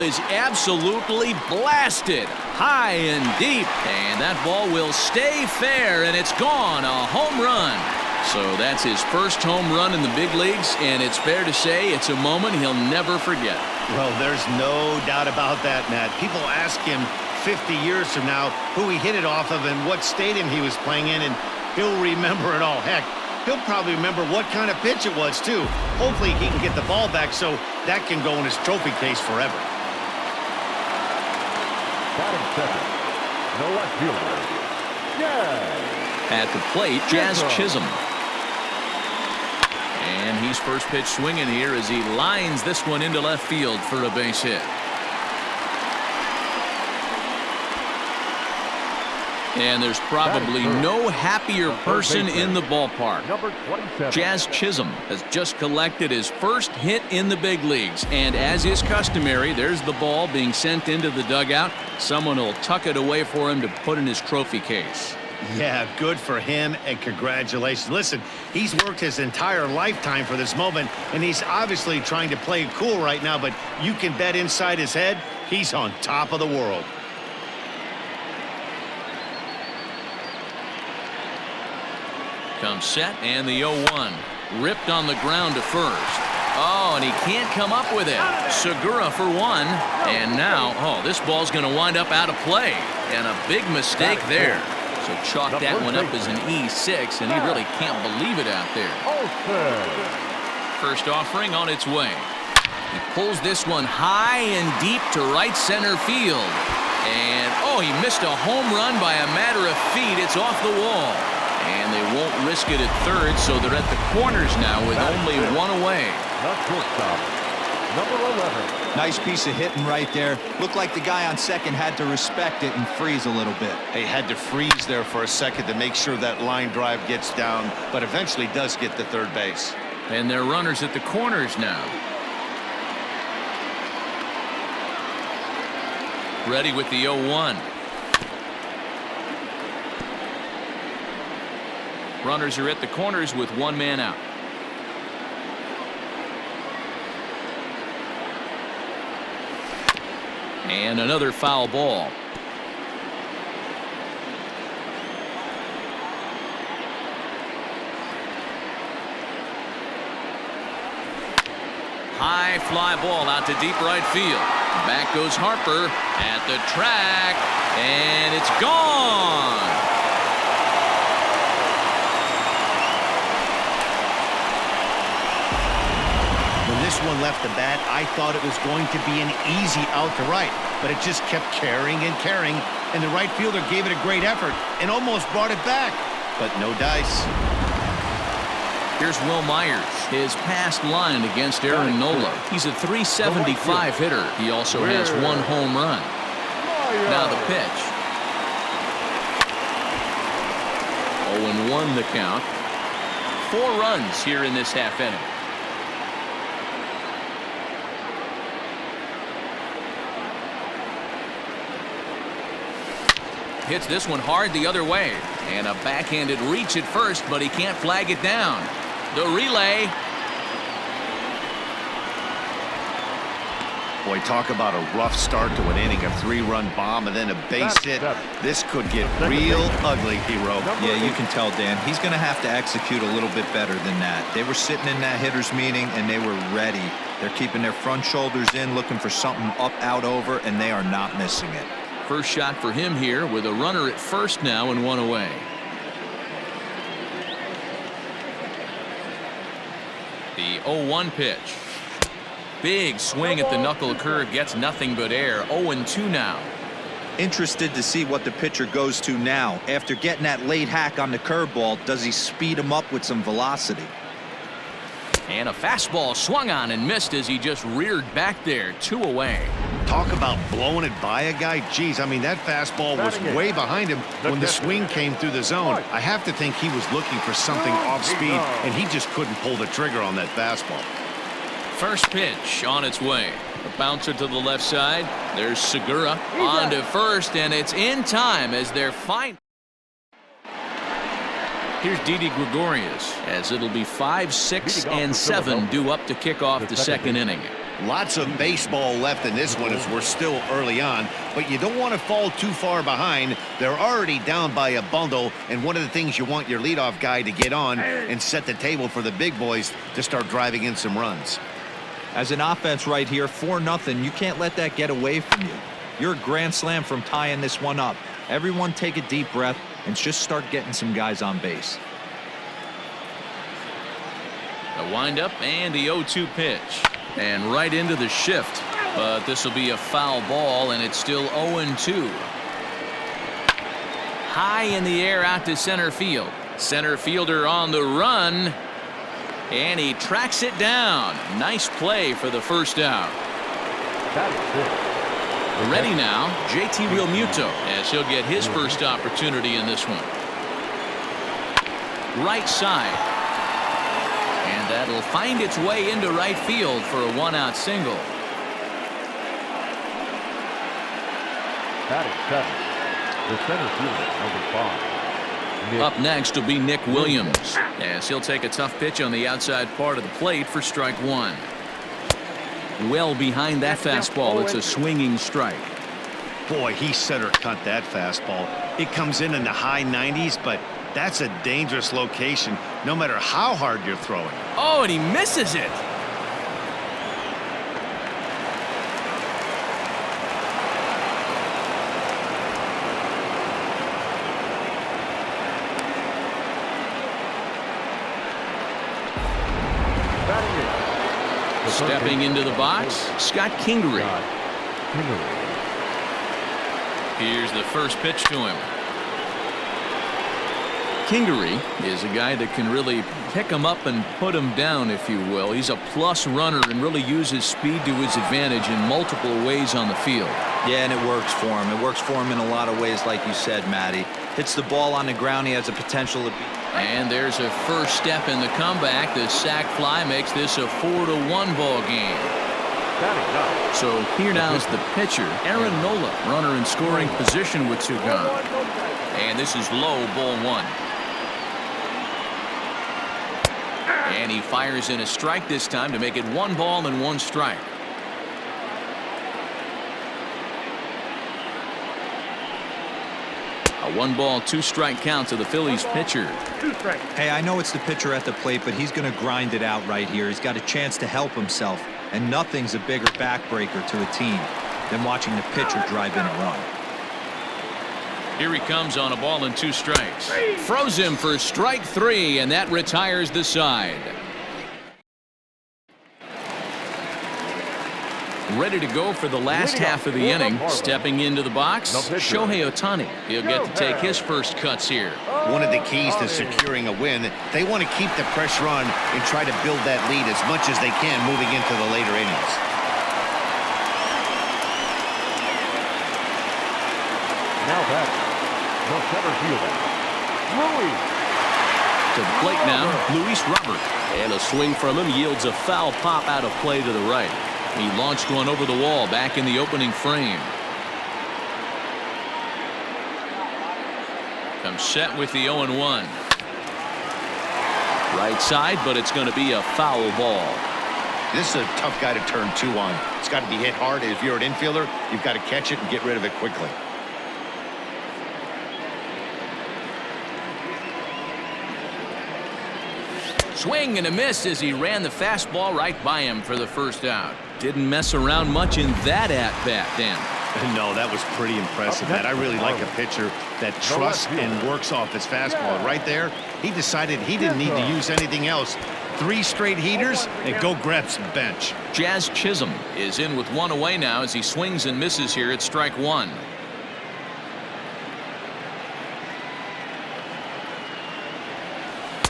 Is absolutely blasted high and deep, and that ball will stay fair, and it's gone. A home run. So that's his first home run in the big leagues, and it's fair to say it's a moment he'll never forget. Well, there's no doubt about that, Matt. People ask him 50 years from now who he hit it off of and what stadium he was playing in, and he'll remember it all. Heck, he'll probably remember what kind of pitch it was too. Hopefully he can get the ball back so that can go in his trophy case forever. Batting second, the left fielder, At the plate, Jazz Chisholm. And he's first pitch swinging here as he lines this one into left field for a base hit. And there's probably no happier person in the ballpark. Jazz Chisholm has just collected his first hit in the big leagues. And as is customary, there's the ball being sent into the dugout. Someone will tuck it away for him to put in his trophy case. Yeah, good for him, and congratulations. Listen, he's worked his entire lifetime for this moment, and he's obviously trying to play it cool right now, but you can bet inside his head, he's on top of the world. Comes set, and the 0-1. Ripped on the ground to first. Oh, and he can't come up with it. Segura for one. And now, oh, this ball's going to wind up out of play. And a big mistake there. So chalk that one up as an E6, and he really can't believe it out there. First offering on its way. He pulls this one high and deep to right center field. And, oh, he missed a home run by a matter of feet. It's off the wall. And they won't risk it at third, so they're at the corners now with only one away. Number 11. Nice piece of hitting right there. Looked like the guy on second had to respect it and freeze a little bit. He had to freeze there for a second to make sure that line drive gets down, but eventually does get to third base. And they're runners at the corners now. Ready with the 0-1. Runners are at the corners with one man out. And another foul ball. High fly ball out to deep right field. Back goes Harper at the track, and it's gone. This one left the bat, I thought it was going to be an easy out to right, but it just kept carrying and carrying, and the right fielder gave it a great effort and almost brought it back, but no dice. Here's Will Myers, his past line against Aaron Nola. He's a .375 hitter. He also has one home run. Now the pitch. 0-1 the count. 4 runs here in this half inning. Hits this one hard the other way, and a backhanded reach at first, but he can't flag it down. The relay. Boy, talk about a rough start to an inning, a 3-run bomb and then a base hit. This could get real ugly, Hero. Yeah, you can tell, Dan. He's going to have to execute a little bit better than that. They were sitting in that hitter's meeting, and they were ready. They're keeping their front shoulders in, looking for something up, out, over, and they are not missing it. First shot for him here with a runner at first now and one away. The 0-1 pitch. Big swing at the knuckle curve, gets nothing but air. 0-2 now. Interested to see what the pitcher goes to now. After getting that late hack on the curveball, does he speed him up with some velocity? And a fastball swung on and missed as he just reared back there. 2 away. Talk about blowing it by a guy. Geez, I mean, that fastball was way behind him when the swing came through the zone. I have to think he was looking for something off speed, and he just couldn't pull the trigger on that fastball. First pitch on its way. A bouncer to the left side. There's Segura on to first, and it's in time as they're fine. Here's Didi Gregorius as it'll be 5, 6, and 7 due up to kick off the second inning. Lots of baseball left in this one as we're still early on, but you don't want to fall too far behind. They're already down by a bundle, and one of the things you want your leadoff guy to get on and set the table for the big boys to start driving in some runs. As an offense right here, 4-0, you can't let that get away from you. You're a grand slam from tying this one up. Everyone take a deep breath and just start getting some guys on base. A windup and the 0-2 pitch. And right into the shift. But this will be a foul ball, and it's still 0-2. High in the air out to center field. Center fielder on the run. And he tracks it down. Nice play for the first out. Ready now, JT Realmuto, as he'll get his first opportunity in this one. Right side. And that'll find its way into right field for a one-out single. Batting seventh, the center fielder, number 5. Up next will be Nick Williams, as he'll take a tough pitch on the outside part of the plate for strike one. Well behind that fastball, it's a swinging strike. Boy, he center cut that fastball. It comes in the high 90s, but that's a dangerous location no matter how hard you're throwing. Oh, and he misses it. Stepping into the box, Scott Kingery. Here's the first pitch to him. Kingery is a guy that can really pick him up and put him down, if you will. He's a plus runner and really uses speed to his advantage in multiple ways on the field. Yeah, and it works for him. It works for him in a lot of ways, like you said, Matty. Hits the ball on the ground. He has a potential to be. And there's a first step in the comeback. The sac fly makes this a 4-1 ball game. So here now is the pitcher, Aaron Nola, runner in scoring position with two gone. And this is low, ball one. And he fires in a strike this time to make it 1 ball and 1 strike. A 1 ball, 2 strike count to the Phillies pitcher. Hey, I know it's the pitcher at the plate, but he's going to grind it out right here. He's got a chance to help himself, and nothing's a bigger backbreaker to a team than watching the pitcher drive in a run. Here he comes on a ball and 2 strikes. Throws him for strike 3, and that retires the side. Ready to go for the last half of the inning. Stepping into the box, Shohei Ohtani. He'll get to take his first cuts here. One of the keys to securing a win, they want to keep the pressure on and try to build that lead as much as they can moving into the later innings. Now batting, the center fielder, Louis. To the plate now, Luis Robert. And a swing from him yields a foul pop out of play to the right. He launched one over the wall back in the opening frame. Comes set with the 0-1. Right side, but it's going to be a foul ball. This is a tough guy to turn 2 on. It's got to be hit hard. If you're an infielder, you've got to catch it and get rid of it quickly. Swing and a miss as he ran the fastball right by him for the first out. Didn't mess around much in that at-bat, Dan. No, that was pretty impressive, Matt. I really like a pitcher that trusts and works off his fastball. Right there, he decided he didn't need to use anything else. 3 straight heaters and go grab some bench. Jazz Chisholm is in with 1 away now as he swings and misses here at strike 1.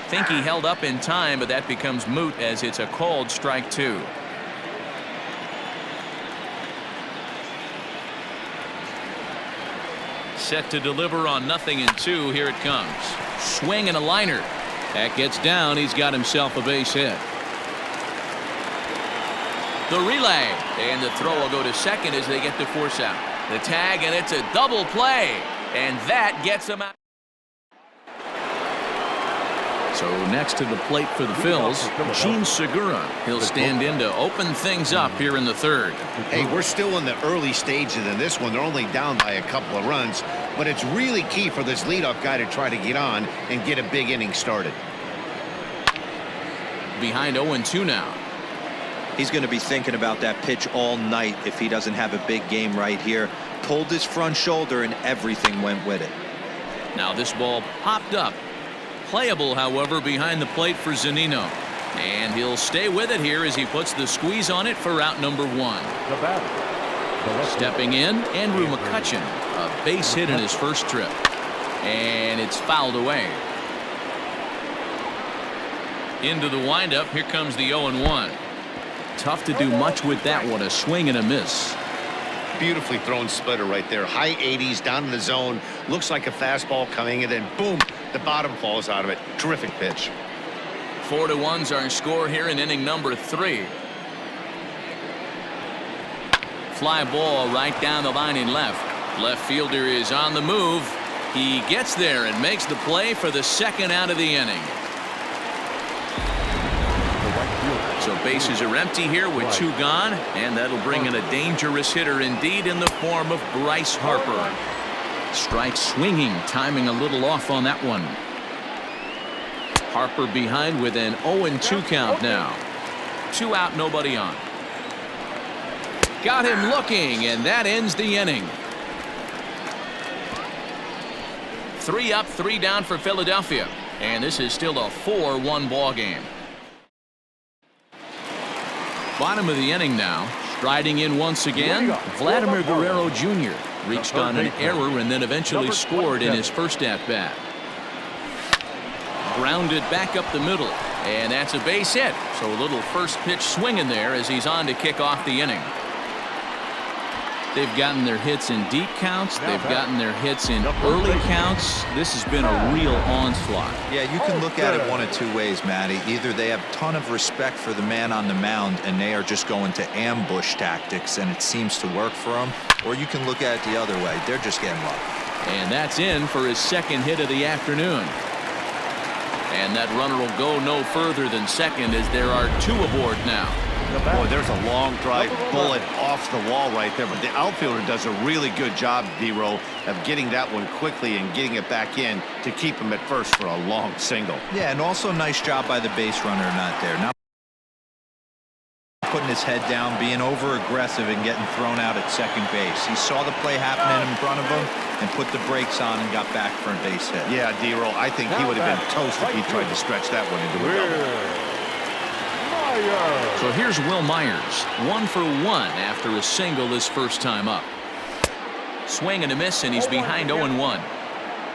Think he held up in time, but that becomes moot as it's a called strike 2. Set to deliver on 0-2. Here it comes. Swing and a liner. That gets down. He's got himself a base hit. The relay and the throw will go to second as they get to force out. The tag, and it's a double play, and that gets him out. So next to the plate for the Phils, Gene Segura. He'll stand in to open things up here in the third. Hey, we're still in the early stages of this one. They're only down by a couple of runs, but it's really key for this leadoff guy to try to get on and get a big inning started. Behind 0-2 now. He's going to be thinking about that pitch all night if he doesn't have a big game right here. Pulled his front shoulder and everything went with it. Now this ball popped up. Playable, however, behind the plate for Zunino. And he'll stay with it here as he puts the squeeze on it for out number 1. The batter. Stepping in, Andrew McCutchen. A base hit in his first trip. And it's fouled away. Into the windup. Here comes the 0-1. Tough to do much with that one. A swing and a miss. Beautifully thrown splitter right there. High 80s down in the zone. Looks like a fastball coming, and then boom, the bottom falls out of it. Terrific pitch. 4-1's our score here in inning number 3. Fly ball right down the line in left. Left fielder is on the move. He gets there and makes the play for the second out of the inning. So bases are empty here with 2 gone, and that'll bring in a dangerous hitter indeed in the form of Bryce Harper. Strike swinging, timing a little off on that one. Harper behind with an 0-2 count now. 2 out, nobody on. Got him looking, and that ends the inning. 3 up, 3 down for Philadelphia, and this is still a 4-1 ball game. Bottom of the inning now. Striding in once again, Vladimir Guerrero Jr. reached on an error and then eventually scored in his first at-bat. Grounded back up the middle, and that's a base hit. So a little first pitch swing in there as he's on to kick off the inning. They've gotten their hits in deep counts. They've gotten their hits in early counts. This has been a real onslaught. Yeah, you can look at it one of 2 ways, Matty. Either they have a ton of respect for the man on the mound and they are just going to ambush tactics and it seems to work for them, or you can look at it the other way. They're just getting lucky. And that's in for his second hit of the afternoon. And that runner will go no further than second as there are 2 aboard now. Boy, there's a long drive bullet off the wall right there, but the outfielder does a really good job, D-Row, of getting that one quickly and getting it back in to keep him at first for a long single. Yeah, and also nice job by the base runner not there. Not putting his head down, being over aggressive and getting thrown out at second base. He saw the play happening in front of him and put the brakes on and got back for a base hit. Yeah, D-Row, I think he would have been toast if he tried to stretch that one into a double. So here's Will Myers, 1 for 1 after a single his first time up. Swing and a miss, and he's behind 0-1.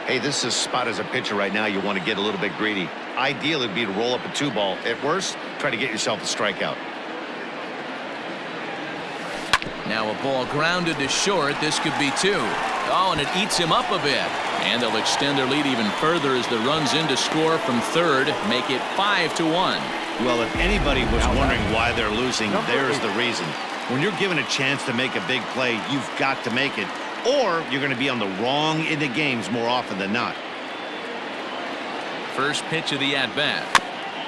Hey, this is a spot as a pitcher right now. You want to get a little bit greedy. Ideally, it'd be to roll up a 2-ball. At worst, try to get yourself a strikeout. Now a ball grounded to short. This could be 2. Oh, and it eats him up a bit. And they'll extend their lead even further as the runs in to score from third, make it 5-1. Well, if anybody was wondering why they're losing, there's the reason. When you're given a chance to make a big play, you've got to make it, or you're going to be on the wrong end of games more often than not. First pitch of the at-bat.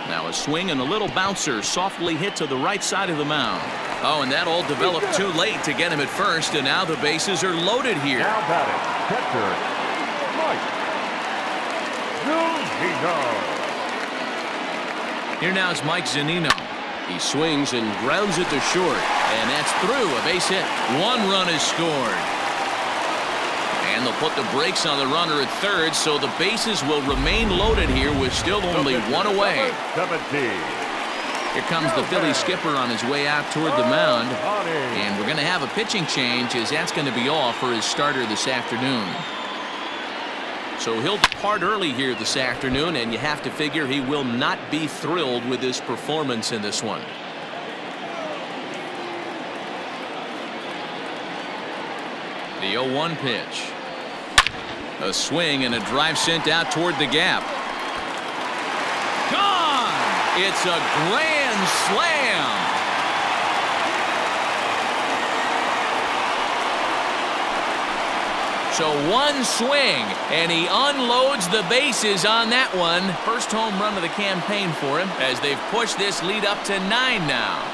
Now a swing and a little bouncer softly hit to the right side of the mound. Oh, and that all developed too late to get him at first, and now the bases are loaded here. Now batting, catcher, Mike Zunino. Here now is Mike Zunino. He swings and grounds it to short, and that's through. A base hit. 1 run is scored. And they'll put the brakes on the runner at third, so the bases will remain loaded here with still only 1 away. 17. Here comes the Philly skipper on his way out toward the mound, and we're going to have a pitching change as that's going to be all for his starter this afternoon. So he'll depart early here this afternoon, and you have to figure he will not be thrilled with his performance in this one. The 0-1 pitch. A swing and a drive sent out toward the gap. Gone! It's a grand slam. So one swing, and he unloads the bases on that one. First home run of the campaign for him as they've pushed this lead up to 9 now.